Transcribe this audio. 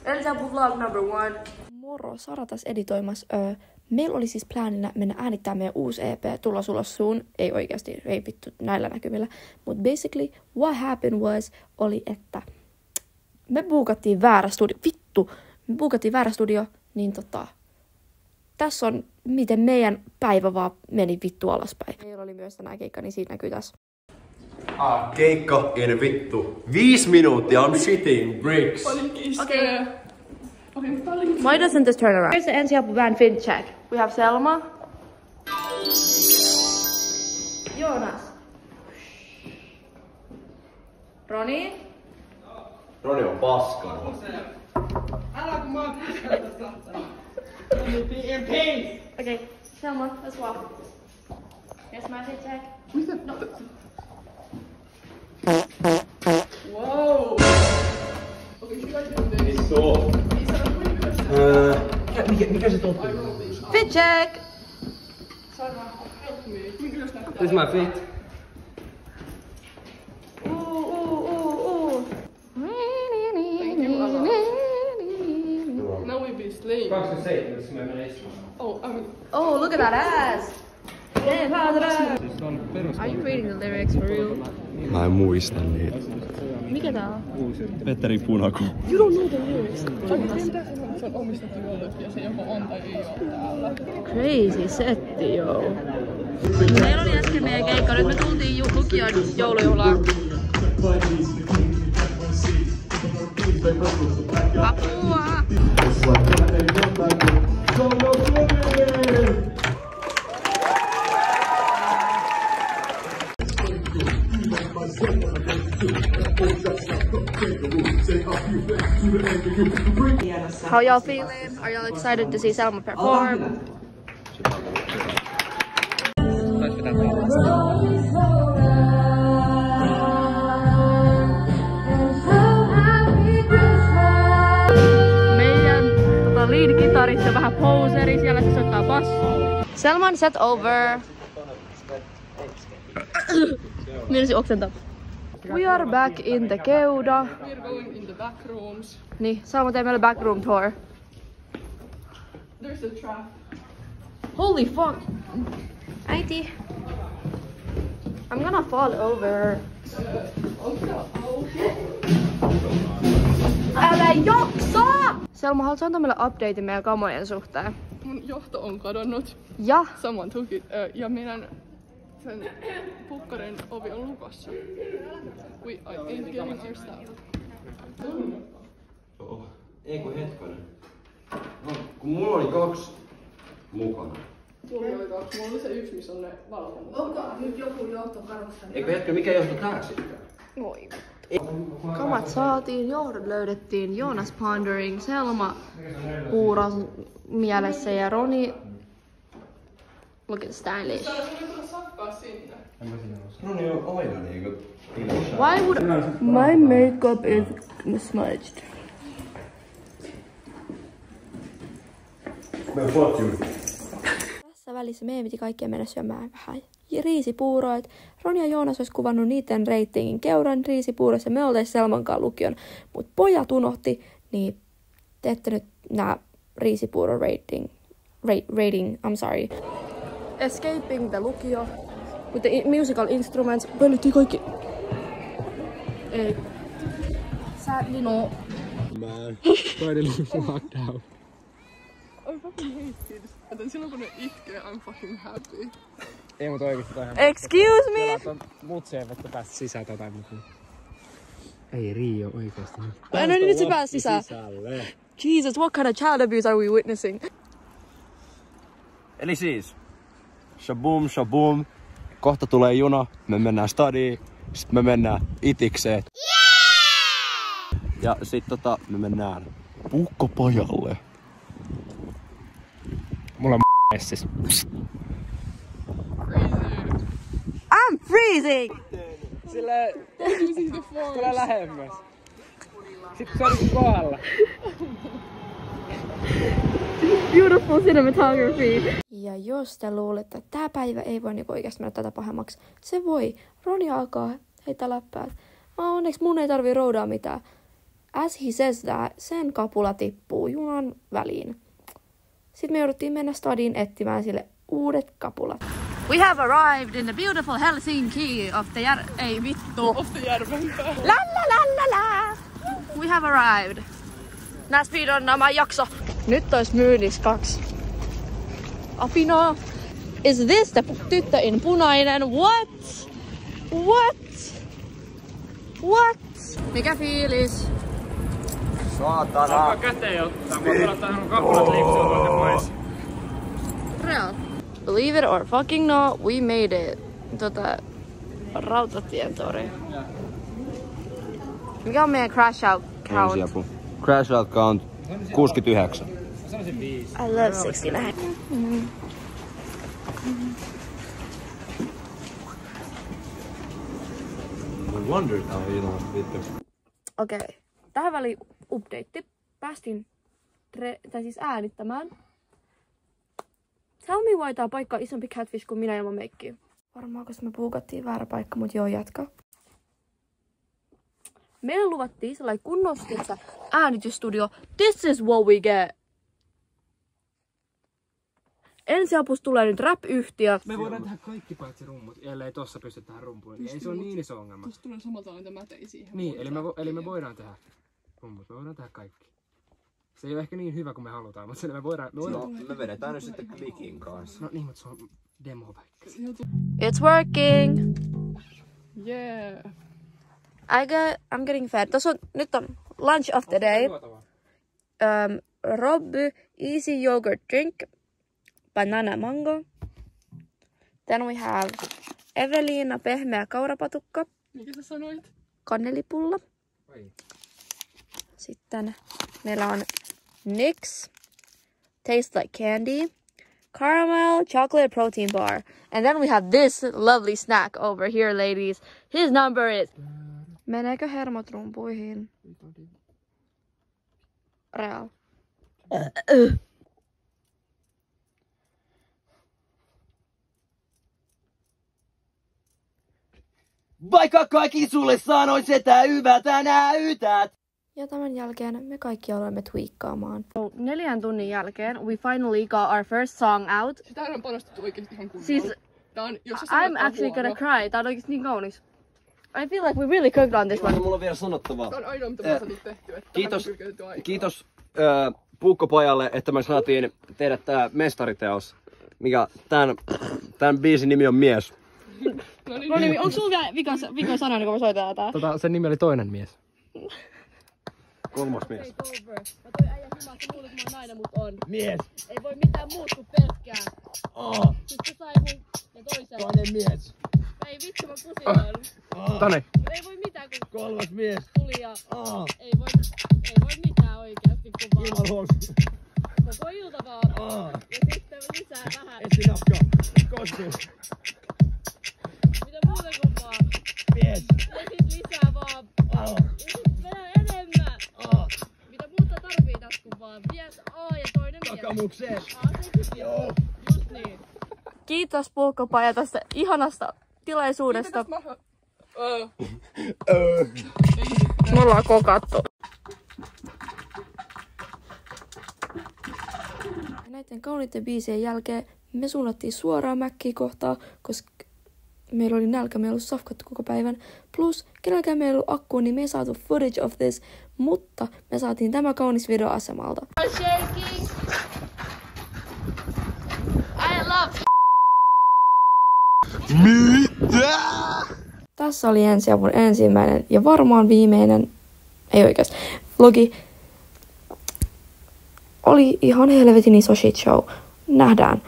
Ensiapu vlog number 1. Moro, Sara tässä editoimassa. Meillä oli siis plaanina mennä äänittämään meidän uusi EP, tulos ulos soon. Ei oikeasti, ei vittu näillä näkyvillä. Mutta basically, what happened was, oli, että me buukattiin väärä studio. Vittu! Me buukattiin väärä studio, niin tässä on, miten meidän päivä vaan meni vittu alaspäin. Meillä oli myös tänään keikka, niin siitä näkyy tässä. Keikka in vittu. 5 minuuttia, I'm shitting bricks. Okay. Why doesn't this turn around? Here's the ensiapu band fin check. We have Selma. Joonas. Roni. Roni on paskana. Älä kun mä oon be in peace! Okay, Selma, let's walk. Here's my fin check. No. Wow! Okei, hyvä tehdä. Iso. Mikä se totta? Fit check! This is my fit. Now we be slain. 27, jos mä menen istumaan. Oh, look at that ass! Are you reading the lyrics for real? Mä en muista niitä. Mikä tää on? Petteri Punaku. You don't know the lyrics. Se on omistettu jollekin ja se joko on tai ei ole täällä. Crazy setti, joo. Meillä oli äsken meidän keikka. Nyt me tultiin lukion joulujuhlaan. Apua! How y'all feeling? Are y'all excited to see Selma perform? Meidän lead-kitaristi on vähän poseri, siellä se soittaa bassoa. Selman set over. Mielestäni oksentaa. We are back in the Keuda. We're going in the back rooms. Niin, Selma tee meille backroom tour. There's a trap. Holy fuck! Äiti! I'm gonna fall over. Älä jaksa! Selma, haluatko antaa meille update meidän kamojen suhteen? Mun johto on kadonnut. Ja? Saman tuki. Ja meidän sen pukkarin ovi on lukossa. We ain't getting our stuff. Ei kun hetkonen. No, kun mulla oli 2 mukana. Sulla oli 2. Mulla oli se 1, missä on ne valvonnut. Onko nyt joku johtokarussa? Eikö hetken, mikä johto tää sitten? Voi. Kamat saatiin, johdot löydettiin, Joonas pondering, Selma huuras mielessä ja Roni look at stylish. Roni on aina niinku. Why would my makeup is smudged? Tässä välissä meidän piti kaikkien mennä syömään vähän riisipuuroa. Roni ja Joonas olisi kuvannut niiden reitingin Keuran riisipuurossa ja me oltais Selmankaan lukion. Mutta pojat unohti, niin teette nyt nää riisipuuron rating, I'm sorry. Escaping the lukio with the musical instruments. Pölyttiin kaikki. Ei. Sadly no. Man, finally locked out. I fucking hate kids. Joten silloin kun ne itkee, I'm fucking happy. Ei mut oikeesti toi ihan... Excuse me! Mutseen vettä päästä sisään tai jotain muuta. Ei Riio oikeesti. No niin, nyt se pääsi sisään. Jesus, what kind of child abuse are we witnessing? Eli siis, shaboom, shaboom. Kohta tulee juna, me mennään stadiin, sit me mennään itikseen. Yeah! Ja sit me mennään Pukkopajalle. Mulla on messis. I'm freezing! Sille... Tule lähemmäs. Sitten se oli kohdalla. Beautiful cinematography. Ja jos te luulette, että tää päivä ei voi niinku oikeasti mennä tätä pahemmaksi, se voi. Roni alkaa heittää läppää. Onneksi mun ei tarvii roudaa mitään. As he says that, sen kapula tippuu junan väliin. Sitten me jouduttiin mennä stadiin etsimään sille uudet kapulat. We have arrived in the beautiful Helsinki of the Ei vittu. Of the Järvenpää. La la la la la. We have arrived. Nää speedon nämä jakso. Nyt ois myynnissä 2 apinoa. Is this the tyttö in punainen? What? What? What? Mikä fiilis? Saatana! Saanko käteen ottaa? Mä oon ottanut kapulat liiksuun pois. Real. Believe it or fucking no, we made it. Rautatien tori. Mikä on meidän crash out count? Ensiapu. Crash out count 69. Sanoisin 5. I love 69. I wondered how you know vittu. Okei. Tähän väliin update. Päästiin äänittämään. Tell me why tää paikka on isompi catfish kuin minä ilman meikkiä. Varmaan koska me puukattiin väärä paikka, mut joo, jatka. Meille luvattiin sellainen kunnostuksessa äänitysstudio. This is what we get. Ensiapusta tulee nyt rap-yhtiö. Me voidaan tehdä kaikki paitsi rummut, ellei tossa pysty tähän rumpuun. Ei se on niin iso ongelma. Tuosta tulee samalla tavalla niitä mätei siihen. Niin, eli me voidaan tehdä rummut. Me voidaan tehdä kaikki. Se ei ole ehkä niin hyvä kuin me halutaan, mutta me voidaan... No, me vedetään nyt sitten klikin kanssa. No niin, mutta se on demo-paikka. It's working. Yeah. I'm getting fed. Nyt on lunch of the day. Robby, easy yogurt drink. Banana mango. Then we have Eveliina, pehmeä kaurapatukka. Mikä sä sanoit? Kannelipulla. Sitten meillä on Nix, tastes like candy. Caramel chocolate protein bar. And then we have this lovely snack over here, ladies. His number is... Meneekö hermot rumpuihin? Real. Vaikka kaikki sulle sanois, että hyvältä näytät. Ja tämän jälkeen me kaikki aloimme tweakkaamaan. 4 tunnin jälkeen we finally got our first song out. Sitä on panostettu oikeesti ihan kunnolla. Siis, I'm actually gonna cry. Tää on oikeesti niin kaunis. I feel like we really cooked on this one. Mulla on vielä sanottavaa. Tää on ainoa, mitä me saatiin tehtyä. Kiitos Puukkopojalle, että me saatiin tehdä tää mestariteos. Mikä tän biisin nimi on Mies. No niin, onko sulla vika sana, kun me soitetaan tää? Sen nimi oli Toinen mies. 3. mies. Mä toi äijä himaa, että luulet, että mä oon nainen, mut on. Mies. Ei voi mitään muut kuin pelkkää. Sit se sai mun ja toisen. Toinen mies. Ei vittu, mä kusiloin. Toni. Ei voi mitään, kun 3. mies. tuli ja... Ei voi mitään oikeasti, kun vaan... Koko ilta vaan. Ja sitten lisää vähän. Etsi nafka. Kostuu. Mitä muuta kuin vaan. Mies. Ja sit lisää vaan. Ja sit vedä enemmän. Mitä muuta tarvii tässä kun vaan. Mies ja toinen mies. Takamukseen. Joo. Just niin. Kiitos Puukkopaja tästä ihanasta tilaisuudesta. Me ollaan kokattu. Näiden kauniitten biisien jälkeen me suunnattiin suoraan Mäkkiä kohtaan, koska meillä oli nälkä, me ei ollut safkattu koko päivän. Plus, kenelläkään meillä ei ollut akkua, niin me ei saatu footage of this, mutta me saatiin tämä kaunis video asemalta. Shaking. I love. Mitä? Tässä oli ensiavun ensimmäinen ja varmaan viimeinen, ei oikeasti, vlogi. Oli ihan helvetin iso shit show. Nähdään.